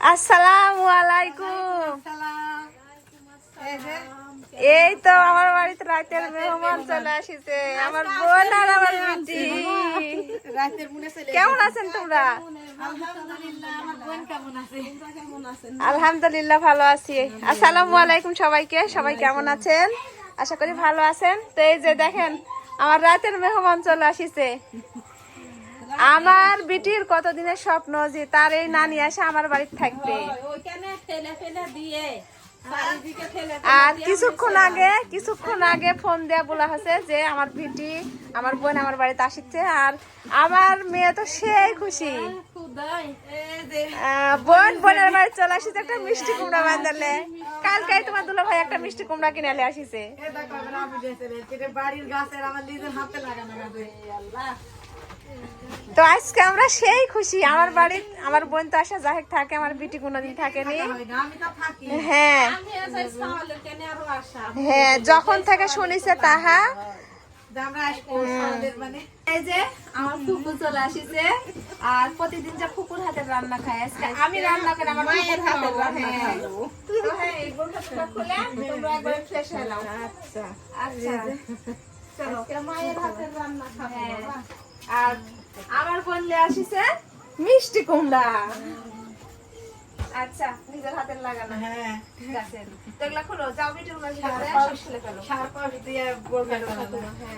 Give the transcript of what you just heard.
আসসালামু আলাইকুম। এই তো আমার বাড়িতে রাতের মেহমান চলে আসিছে, আমার বোন আর আমার বেটি। কেমন আছেন তোমরা? আলহামদুলিল্লাহ ভালো আছি। আসসালামু আলাইকুম সবাইকে। সবাই কেমন আছেন? আশা করি ভালো আছেন। তো এই যে দেখেন আমার রাতের মেহমান চলে আসিছে। আমার বিটির কতদিনের স্বপ্ন যে তার এই নানি আসে আমার বাড়িতে থাকবে। আর কিছুক্ষণ আগে ফোন দেয়া বলা হয়েছে যে আমার বিটি আমার বোন আমার বাড়িতে আসছে। আর আমার মেয়ে তো সেই খুশি। বোনের বাড়ি চলে আসিছে একটা মিষ্টি কুমড়া বান্ধালে। কালকে তোমার দুলা ভাই একটা মিষ্টি কুমড়া কিনে আসিছে। তো আজকে আমরা সেই খুশি। আমার বাড়ি আমার বোন তো আসা যাহেক থাকে, আমার বিটি কোনোদিন থাকেনি। হ্যাঁ হ্যাঁ, যখন থেকে শুনিছে তাহা। এই যে আমার ফুফু চলে আসিছে। আর প্রতিদিন যে ফুফুর হাতের রান্না খায়, আজকে আমি রান্না করে আমার ফুফুর হাতের রান্না খাবো। তো হ্যাঁ, এই বোনটা খুলে তোমরা একবার ফ্রেশ হয়ে নাও। আচ্ছা আচ্ছা, চলো মায়ের হাতের রান্না খাবো। আর আমার বোনলে আসিছে মিষ্টি কুমড়া। আচ্ছা, নিজের হাতের লাগানো। হ্যাঁ ঠিক আছে, তো এগুলা খুলো, যাও মিষ্টি কুমড়া সব খুলে ফেলো। সারা পাশ দিয়ে বলবে। হ্যাঁ